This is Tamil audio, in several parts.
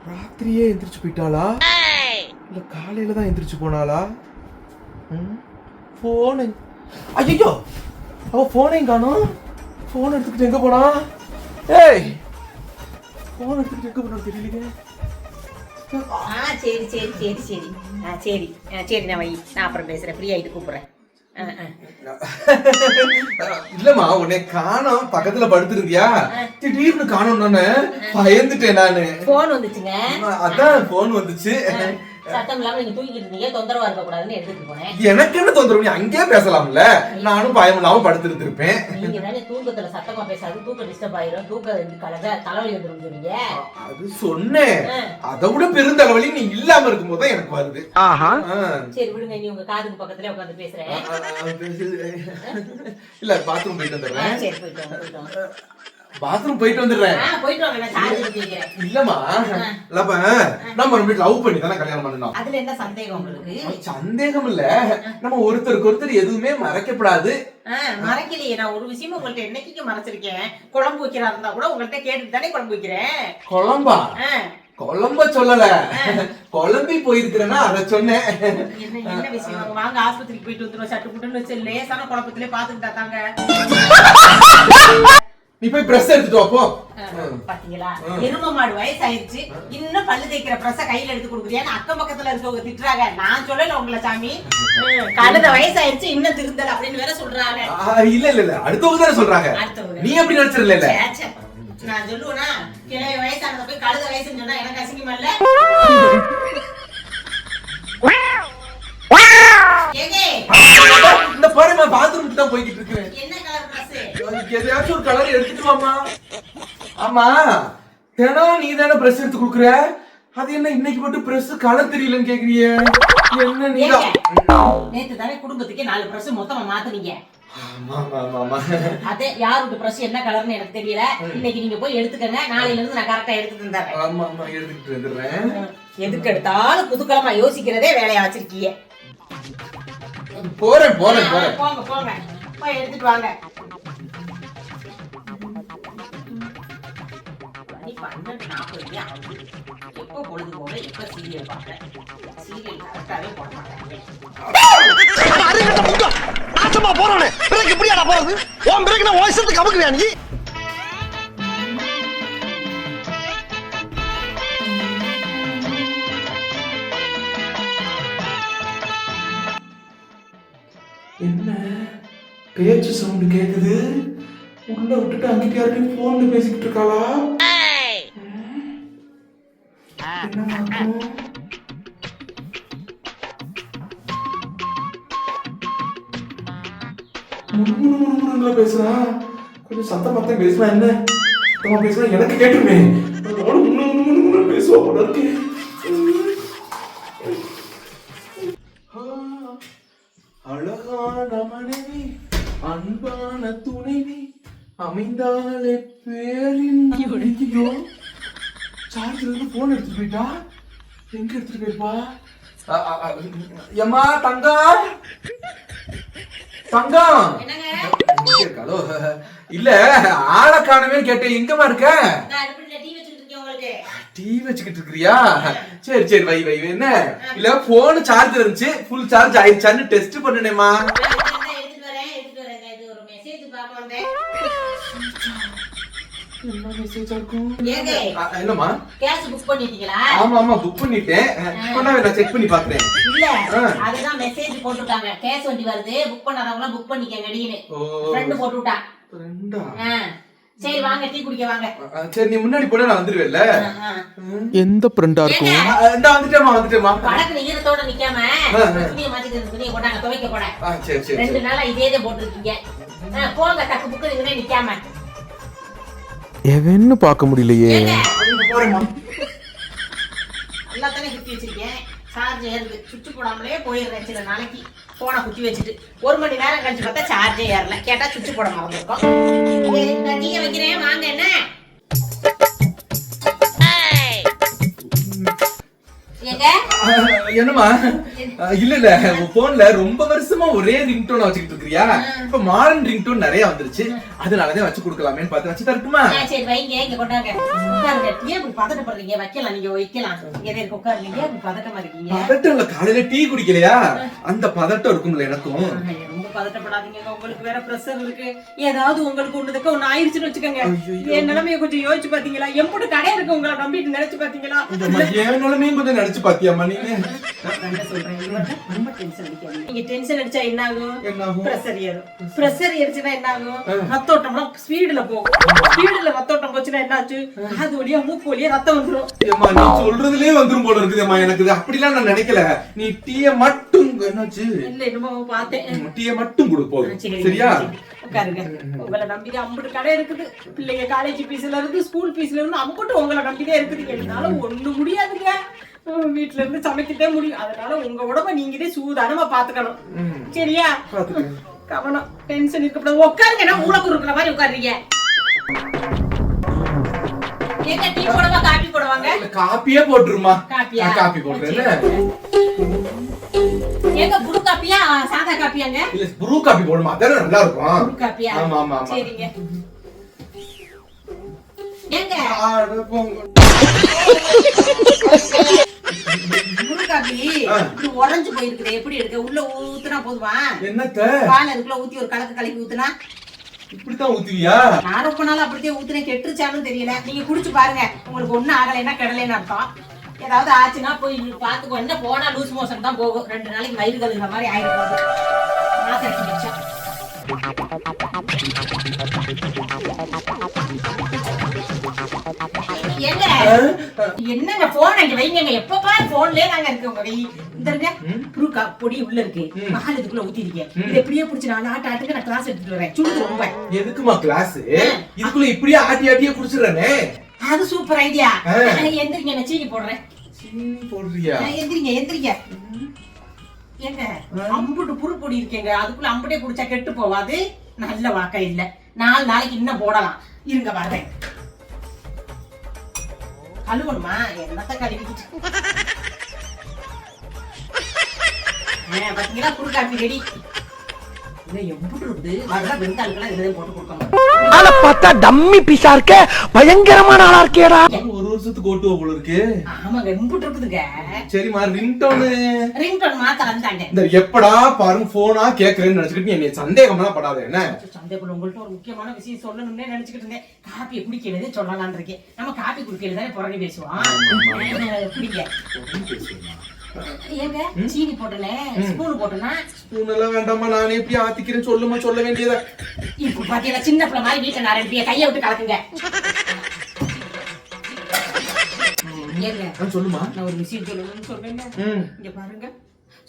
ராத்திரியே எந்திரிச்சு போயிட்டாளா இல்ல காலையில தான் எந்திரிச்சு போனாளா? போனு ஐயோ அவ போனையும் காணோம். போன் எடுத்துக்கிட்டு எங்க போனா? ஏய் போன் எடுத்துக்கிட்டு எங்க போனா தெரியலையே. சரி சரி சரி சரி சரி சரி நான் வை, நான் அப்புறம் பேசுறேன், ஃப்ரீ ஆயிட்டு கூப்பிடுறேன். இல்லம்மா உன்னை காணோம், பக்கத்துல படுத்துருந்தியா, திடீர்னு காணோம், நானு பயந்துட்டேன். நானு போன் வந்துச்சுங்க, அதான் போன் வந்துச்சு. சத்தம் இல்லாம நீங்க தூங்கிட்டு இருந்தீங்க, தொந்தரவா இருக்க கூடாதுன்னு எடுத்துட்டு போனேன். எனக்கு என்ன தொந்தரவு, நீ அங்கேயே பேசலாம்ல, நானும் பயம் இல்லாம படுத்துட்டு இருப்பேன். நீங்க தானே தூக்கத்துல சத்தமா பேசாது, தூக்கம் டிஸ்டர்ப் ஆயிரும், தூக்கம் கலக தலைவலி வந்துரும் சொன்னீங்க. அது சொன்னேன், அதை விட பெருந்தலைவலி நீ இல்லாம இருக்கும் போது எனக்கு வருது. சரி விடுங்க, நீ உங்க காதுக்கு பக்கத்துல உட்காந்து பேசுறேன். இல்ல பாத்ரூம் போயிட்டு வந்துடுறேன். சரி போயிட்டு பாத்ரூம் போயிட்டு வந்துடுறேன். போயிட்டு வாங்க, நான் சார்ஜ் ஏத்திக்கிறேன். இல்லம்மா நம்ம லவ் பண்ணி தானே கல்யாணம் பண்ணணும். அதுல என்ன சந்தேகம் உங்களுக்கு? சந்தேகம் இல்ல, நம்ம ஒருத்தருக்கு ஒருத்தர் எதுவுமே மறைக்கப்படாது. மறைக்கலையே, நான் ஒரு விஷயம் உங்கள்ட்ட என்னைக்கு மறைச்சிருக்கேன். குழம்பு வைக்கிறா இருந்தா கூட உங்கள்ட்ட கேட்டுட்டு தானே குழம்பு வைக்கிறேன். குழம்பா? குழம்ப சொல்லல, குழம்பி போயிருக்கிறேன்னா அத சொன்னேன். என்ன விஷயம்? வாங்க ஆஸ்பத்திரிக்கு போயிட்டு வந்துருவோம். சட்டு புட்டுன்னு வச்சு லேசான குழப்பத்திலே பாத்துக்கிட்டா தாங்க. நீ போய் பிரஷ் எடுத்துட்டு வாப்போ. பாத்தீங்களா, எரும மாடு வயசாயிருச்சு, இன்னும் பல்லு தேய்க்கிற பிரஷ கையில எடுத்து கொடுக்குறியான்னு அக்கம் பக்கத்துல இருக்கவங்க திட்டுறாங்க. நான் சொல்லல உங்களை சாமி, கழுத வயசாயிருச்சு இன்னும் திருந்தல அப்படின்னு வேற சொல்றாங்க. இல்ல இல்ல இல்ல, அடுத்தவங்க தானே சொல்றாங்க, நீ அப்படி நினைச்சிடல. இல்ல நான் சொல்லுவேனா, கிளை வயசானத போய் கழுத வயசுன்னு சொன்னா எனக்கு அசிங்கமா இல்ல? இந்த பாருமா, பாத்ரூம் தான் போய்கிட்டு இருக்கேன். என்ன கலர் பிரஷ்? எதையாச்சும் ஒரு கலர் எடுத்துட்டு வாமா. ஆமா, தினம் நீ தானே பிரஷ் எடுத்து குடுக்குற, அது என்ன இன்னைக்கு மட்டும் பிரஷ் கலர் தெரியலன்னு கேக்குறிய? என்ன நீ நேத்து தானே குடும்பத்துக்கே 4 பிரஷ் மொத்தமா மாத்துனீங்க. ஆமா, அதே யாரோட பிரஷ் என்ன கலர்னு எனக்கு தெரியல. இன்னைக்கு நீங்க போய் எடுத்துக்கங்க, நாளையில இருந்து நான் கரெக்டா எடுத்துட்டு வந்துறேன். ஆமா எடுத்துட்டு வந்துறேன். எதுக்கு எடுத்தாலும் குதுக்கலமா யோசிக்கிறதே வேலையா வச்சிருக்கீங்க. போறேன் போங்க போய் எடுத்துட்டு வாங்க. எப்போ பொழுது போக எப்ப சீரியல் பாக்குறேன், சீரியல் கரெக்டாவே போட மாட்டாங்க. போறோம் பிரேக் எப்படியாடா போறது? உன் பிரேக் நான் வாய்ஸ்க்கு அமுக்குறியா நீ? என்ன பேச்சு சவுண்ட் கேக்குது? உள்ள விட்டுட்டு அங்கிட்ட யார்கிட்ட போன்ல பேசிக்கிட்டு இருக்காளா? என்ன பேசுறா? கொஞ்சம் சத்தமா பேசுறா. என்ன பேசுறா எனக்கு கேட்டுமே, பேசுவா போல இருக்கு. அழகான மனைவி, அன்பான துணைவி அமைந்தாலே பேரின். சார்ஜர் இருந்து போன் எடுத்துட்டு போயிட்டா. எங்க எடுத்துட்டு போயிருப்பா? எம்மா தங்கம், இருக்காளோ? இல்ல ஆளை காணவே கேட்டேன், எங்கம்மா இருக்க? டீ வச்சுக்கிட்டு இருக்கிறியா? சரி வை. என்ன இல்ல போன் சார்ஜர் இருந்துச்சு, ஃபுல் சார்ஜ் ஆயிடுச்சான்னு டெஸ்ட் பண்ணனேமா. என்ன மெசேஜ் இருக்கும்? என்னமா கேஸ் புக் பண்ணிட்டீங்களா? ஆமா புக் பண்ணிட்டேன். நான் செக் பண்ணி பாக்குறேன். இல்ல அதுதான் மெசேஜ் போட்டுட்டாங்க, கேஸ் வண்டி வருது, புக் பண்ணாதவங்க புக் பண்ணிக்கங்க அடின்னு ஃப்ரெண்ட் போட்டுட்டா. ஃப்ரெண்டா? சரி வாங்க டீ குடிக்க வாங்க. சரி நீ முன்னாடி போனா நான் வந்துருவேல்ல. எந்த ஃப்ரெண்டா இருக்கும்? நான் வந்துட்டேமா. படக்கு ஈரத்தோட நிக்காம துணியை மாத்திட்டு துணியை போட்டாங்க துவைக்க போட. சரி 2 நாளா இதே போட்டுருக்கீங்க. போங்க டக்கு புக்கு நீங்க நிக்காம. எவன்னு பார்க்க முடியலையே. எல்லாத்தானே குத்தி வச்சிருக்கேன், சார்ஜ் ஏறுது. சுவிட்ச் போடாமலே போயிடுறேன் சில நாளைக்கு. போனை குத்தி வச்சுட்டு 1 மணி நேரம் கழிச்சு பார்த்தா சார்ஜே ஏறல. கேட்டா சுவிட்ச் போட மறந்துருக்கோம். டீயை வைக்கிறேன் வாங்க. என்ன எங்க என்னம்மா இல்ல இல்ல போன்ல ரொம்ப வருஷமா ஒரே ரிங்டோன் வச்சுக்கிட்டு இருக்கியா? இப்ப மாடர்ன் ரிங்டோன் நிறைய வந்துருச்சு, அதனாலதான் வச்சு கொடுக்கலாமேன்னு பார்த்து வச்சு தரட்டுமா? சரி வைங்க, இங்க கொண்டாங்க. உட்காருங்க. ஏன் இப்படி பதட்டப்படுறீங்க? வைக்கலாம், நீங்க வைக்கலாம். இங்க இருக்க உட்காருங்க. ஏன் இப்படி பதட்டமா இருக்கீங்க? பதட்டம் இல்ல, காலையில டீ குடிக்கலையா, அந்த பதட்டம் இருக்கும்ல எனக்கும். ரொம்ப பதட்டப்படாதீங்க, உங்களுக்கு வேற பிரஷர் இருக்கு. ஏதாவது உங்களுக்கு ஒண்ணுதுக்கு ஒண்ணு ஆயிடுச்சுன்னு வச்சுக்கோங்க. என் நிலைமைய கொஞ்சம் யோசிச்சு பாத்தீங்களா? எம்புட்டு கடை இருக்கு உங்களை நம்பிட்டு நினைச்சு பாத்தீங்களா? என் நிலைமையும் கொஞ்சம் நினைச்சு பாத்தியாமா நீங்க? ரொம்ப டென்ஷன் அடிக்காதீங்க. நீங்க டென்ஷன் அடிச்சா என்ன ஆகும்? என்ன ஆகும்? பிரஷர் ஏறும். பிரஷர் ஏறிச்சுன்னா என்ன ஆகும்? ரத்தோட்டம்லாம் ஸ்பீடுல போகும். ஸ்பீடுல ரத்தோட்டம் போச்சுன்னா என்ன ஆச்சு? காது வழியா மூக்கு வழியா ரத்தம் வந்துரும். ஏம்மா நீ சொல்றதுலயே வந்துரும் போல இருக்குதும்மா எனக்கு. அப்படிலாம் நான் நினைக்கல. நீ டீய மட்டும் என்னாச்சு? இல்ல என்னமோ பார்த்தேன். டீய மட்டும் கொடு போதும். சரியா? உட்காருங்க. உங்களை நம்பிதான் அம்புட்டு கடை இருக்குது. பிள்ளைங்க காலேஜ் ஃபீஸ்ல இருந்து ஸ்கூல் ஃபீஸ்ல இருந்து அம்புட்டு உங்களை நம்பிதான் இருக்குது. என்னால ஒண்ணு முடியாதுங்க. வீட்டுல இருந்து சமைக்கவே முடியும். அதனால உங்க உடம்ப நீங்களே சூதானமா பாத்துக்கணும். சரியா? கவனம், டென்ஷன் இருக்கக்கூடாது. உட்காருங்க. நான் மூளைக்கு இருக்கிற மாதிரி உட்காருங்க. ஏங்க டீ போடவா காபி போடுவாங்க? காப்பியே போட்டுருமா? காப்பியா? காப்பி போடுறேன். ஏங்க புரு காப்பியா சாதா காப்பியாங்க? இல்ல புரு காப்பி போடுமா, அதான் நல்லா இருக்கும். புரு காப்பியா? ஆமா ஆமா ஆமா. சரிங்க. ஏங்க புரு காப்பி இது உறைஞ்சு போயிருக்குது, எப்படி எடுக்க? உள்ள ஊத்துனா போதுமா? என்னத்த பால் அதுக்குள்ள ஊத்தி ஒரு கலக்கு கலக்கி ஊத்துனா? இப்படித்தான் ஊத்துவியா? நான் ரொம்ப நாள் அப்படியே ஊத்துனேன், கெட்டுருச்சாலும் தெரியல. நீங்க குடிச்சு பாருங்க, உங்களுக்கு ஒண்ணும் ஆகலைன்னா கடலைன்னு அர்த்தம். ஏதாவது ஆச்சுன்னா போய் பாத்துக்கோ. என்ன போனா லூஸ் மோஷன் தான் போகும். 2 நாளைக்கு வயிறு கழுகுற மாதிரி ஆயிடும். மாசம் வச்சா ஏங்க என்னங்க போன் இங்க வைங்க. எப்ப பாரு போன்லயே நாங்க இருக்கு. உங்க கை இந்தங்க புருக்கா பொடி உள்ள இருக்கு, பால் இதுக்குள்ள ஊத்திருக்கீங்க. இது எப்படியே புடிச்சு நான் ஆட்டுக்கு நான் கிளாஸ் எடுத்துட்டு வரேன். சுடுது ரொம்ப. எதுக்குமா கிளாஸ்? இதுக்குள்ள இப்படியே ஆட்டி ஆட்டியே குடிச்சிடுறேனே. அது சூப்பர் ஐடியா. எந்திரிங்க, நான் சீனி போடுறேன். சீனி போடுறியா? எந்திரிங்க எந்திரிங்க. ஏங்க அம்புட்டு புரு பொடி இருக்கேங்க, அதுக்குள்ள அம்புட்டே குடிச்சா கெட்டு போவாது. நல்ல வாக்கா இல்ல. 4 நாளைக்கு இன்னும் போடலாம். இருங்க வர்றேன். கழுவணுமா? என்னத்த கழுவிக்கிட்டு பாத்தீங்களா? புரு காப்பி ரெடி. எம்புட்டு இருக்குது. வர்ற வெந்தாளுக்கெல்லாம் இதுதான் போட்டு கொடுக்கணும். ஆள பார்த்தா டம்மி பீஸா இருக்க, பயங்கரமான ஆளா இருக்கேடா. ஒரு வருஷத்துக்கு ஓட்டுவ போல இருக்கு. ஆமாங்க எம்புட்டு இருக்குதுங்க. சரிமா ரிங்டோன் மாத்த வந்தாங்க. இந்த எப்படா பாருங்க போனா கேக்குறேன்னு நினைச்சுக்கிட்டு நீ சந்தேகம்லாம் படாத. என்ன சந்தேகம்? உங்கள்ட்ட ஒரு முக்கியமான விஷயம் சொல்லணும்னு நினைச்சுக்கிட்டு இருந்தேன். காப்பியை குடிக்கிறது சொல்லலாம்னு இருக்கேன். நம்ம காப்பி குடிக்கிறது தானே புறணி பேசுவோம். குடிங்க. ஏங்க சீனி போட்டனே, ஸ்பூன் போட்டனா? ஸ்பூன் எல்லாம் வேண்டாமா, நானே எப்படி ஆத்திக்கிறேன் சொல்லுமா, சொல்ல வேண்டியதா? இப்ப பாத்தீங்கன்னா சின்ன பிள்ளை மாதிரி வீட்டை நான் 2 கையை விட்டு கலக்குங்க. ஏங்க சொல்லுமா, நான் ஒரு விஷயம் சொல்லணும்னு சொல்றேன். இங்க பாருங்க,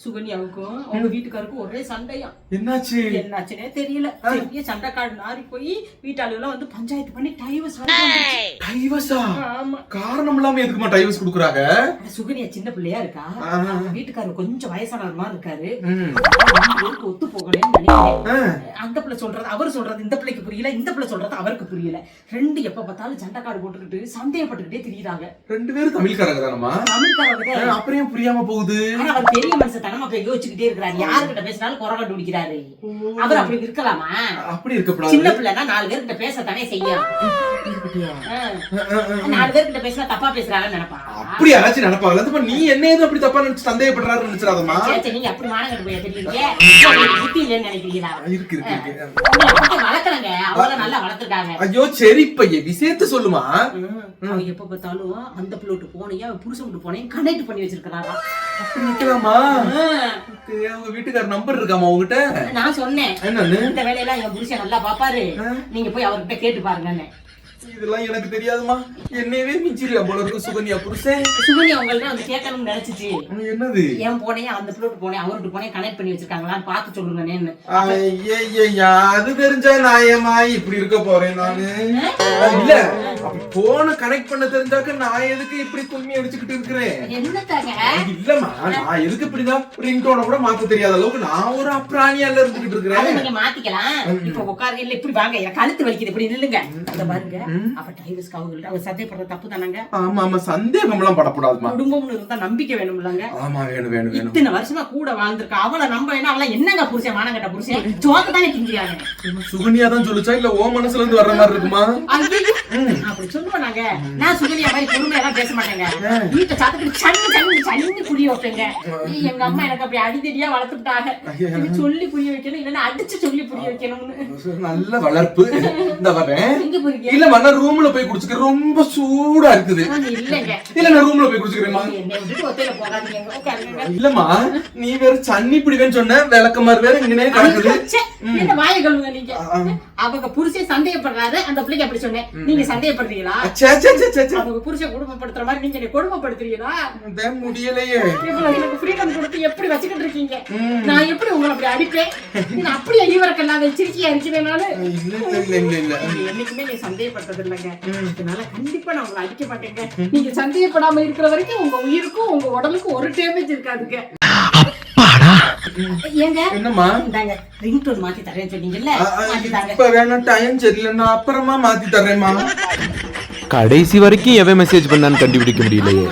சுகன்யாவுக்கும் அவங்க வீட்டுக்காருக்கும் ஒரே சண்டையா. என்னாச்சு? என்னாச்சுன்னே தெரியல. பெரிய சண்டைக்காடு நாரி போய் வீட்டாளுலாம் வந்து பஞ்சாயத்து பண்ணி டைவர்ஸ். டைவர்ஸா? ஆமா. காரணம் இல்லாம எதுக்குமா டைவர்ஸ் குடுக்குறாங்க? சுகன்யா சின்ன பிள்ளையா இருக்கா, வீட்டுக்காரர் கொஞ்சம் வயசானவர் மாதிரி இருக்காரு. ஒத்து போகலன்னு நினைக்கிறேன். அந்த பிள்ளை சொல்றது அவர் சொல்றது இந்த பிள்ளைக்கு புரியல, இந்த பிள்ளை சொல்றது அவருக்கு புரியல. 2 எப்ப பார்த்தாலும் சண்டைக்காடு போட்டுக்கிட்டு சந்தேகப்பட்டுக்கிட்டே திரியுறாங்க. 2 பேரும் தமிழ்காரங்க தானமா? தமிழ்காரங்க. அப்புறம் புரியாம போகுது. அவர் பெரிய மனுஷன் தனமா போய் யோசிச்சுக்கிட்டே இருக்கிறாரு. யாருக்கிட்ட பேசினாலும் குறை கண்டுபிடிக்கிறாரு. அவர் அப்படி இருக்கலாமா? அப்படி இருக்கப்படாது. சின்ன பிள்ளைனா 4 பேர்கிட்ட பேசத்தானே செய்யும். 4 பேர்கிட்ட பேசினா தப்பா பேசுறாங்கன்னு நினைப்பான். அப்படி யாராச்சும் நினைப்பாங்க. நீ என்ன ஏதோ அப்படி தப்பா நினைச்சு சந்தேகப்படுறாரு நினைச்சிடாதமா? நீங்க அப்படி மானங்கட்டு போய் தெரியுங்க. புத்தி இல்லைன்னு நினைக்கிறீங்களா? இருக்கு இருக்கு இருக்கு. வளர்க்கலங்க, அவங்க நல்லா வளர்த்துருக்காங்க. ஐயோ சரி பைய விஷயத்த சொல்லுமா. அவங்க எப்ப பார்த்தாலும் அந்த பிள்ளோட்டு போனையா புருஷன் விட்டு போனையும் கனெக்ட் பண்ணி வச்சிருக்காங்க. அப்படி நிக்கலாமா? உங்க வீட்டுக்கார நம்பர் இருக்காமா உங்ககிட்ட? நான் சொன்னேன் என்னன்னு, இந்த வேலையெல்லாம் என் புருஷன் நல்லா பாப்பாரு, நீங்க போய் அவர்கிட்ட கேட்டு பாருங்கன்னு. இதெல்லாம் எனக்கு தெரியாதுமா. என்னவே மிஞ்சிருக்கா போல இருக்கு சுகன்யா புருஷன். சுகன்யா உங்கள்ட்ட வந்து கேட்கணும்னு நினைச்சிச்சு. என்னது? ஏன் போனையா அந்த பிள்ளோட்டு போனேன் அவர்கிட்ட போனேன் கனெக்ட் பண்ணி வச்சிருக்காங்களான்னு பார்த்து சொல்லுங்கன்னு. அது தெரிஞ்சா நாயமா இப்படி இருக்க போறேன் நானு. இல்ல போன கனெக்ட் பண்ண தெரிஞ்சாக்க நான் எதுக்கு இப்படி கும்மி அடிச்சுக்கிட்டு இருக்கிறேன்? என்னத்தாங்க? இல்லம்மா, நான் எதுக்கு இப்படிதான் ரிங்டோன கூட மாத்த தெரியாத அளவுக்கு நான் ஒரு அப்ராணியால இருந்துகிட்டு இருக்கிறேன். நீங்க மாத்திக்கலாம். இப்ப உட்காருங்க. இல்ல இப்படி வாங்க, எனக்கு கழுத்து வலிக்குது. இப்படி நில்லுங்க. அந்த பாருங்க அப்ப டைவர்ஸ்க்கு அவங்க சந்தேகப்படுற தப்பு தானங்க. ஆமா சந்தேகம் எல்லாம் படக்கூடாதுமா. குடும்பம்னு இருந்தா நம்பிக்கை வேணும்லங்க. ஆமா வேணும் இத்தனை வருஷமா கூட வாழ்ந்திருக்கா அவளை நம்ப என்ன அவள என்னங்க புருஷன் மானங்கட்ட புருஷன் சோக்கு தானே திங்கிறாங்க. சுகன்யா தான் சொல்லுச்சா இல்ல ஓ மனசுல இருந்து வர்ற மாதிரி இருக்குமா? அப்படி சொல்லுவாங்க. நான் சுகன்யா மாதிரி பொறுமையெல்லாம் பேச மாட்டேங்க. வீட்டை சாத்துக்கிட்டு சன்னு புரிய வைப்பேங்க. எங்க அம்மா எனக்கு அப்படி அடிதடியா வளர்த்துட்டாங்க. சொல்லி புரிய வைக்கணும் இல்லன்னா அடிச்சு சொல்லி புரிய வைக்கணும்னு. நல்ல வளர்ப்பு. இந்த வரேன். எங்க போறீங்க? இல்ல நான் ரூம்ல போய் குடிச்சுக்க ரொம்ப சூடா இருக்குது. இல்லங்க இல்ல நான் ரூம்ல போய் குடிச்சுக்கிறேன்மா. என்னை விட்டுட்டு ஒத்தையில போகாதீங்க. உட்காருங்க. இல்லம்மா நீ வேற சன்னி பிடிவேன்னு சொன்ன விளக்கமாறு வேற இங்கனே கிடக்குது. என்ன வாயை கழுவுங்க நீங்க. அவங்க புருஷன் சந்தேகப்படுறாரு அந்த பிள்ளைக்கு அப்படி சொன்னேன். நீங்க சந்தேகப்படுறீங்களா? அவங்க புருஷன் குடும்பப்படுத்துற மாதிரி நீங்க கொடுமைப்படுத்துறீங்களா? முடியலையே. எனக்கு ஃப்ரீடம் கொடுத்து எப்படி வச்சுக்கிட்டு இருக்கீங்க? நான் எப்படி உங்களை அப்படி அடிப்பேன்? நான் அப்படியே ஈவரக்கெல்லாம் வச்சிருக்கியா இருக்கிறேன் நானு. என்னைக்குமே நீ சந்தேகப்பட்டது இல்லைங்க. அதனால கண்டிப்பா நான் உங்களை அடிக்க மாட்டேங்க. நீங்க சந்தேகப்படாம இருக்கிற வரைக்கும் உங்க உயிருக்கும் உங்க உடலுக்கும் ஒரு டேமேஜ் இருக்காதுங்க. ஏங்க என்னம்மா இந்தாங்க ரிங்டோன் மாத்தி தரேன்னு சொன்னீங்கல்ல, மாத்தி தாங்க. இப்ப வேணாம் டைம் சரியில்லை, நான் அப்புறமா மாத்தி தர்றேன்மா. கடைசி வரைக்கும் எவன் மெசேஜ் பண்ணான்னு கண்டுபிடிக்க முடியலையே.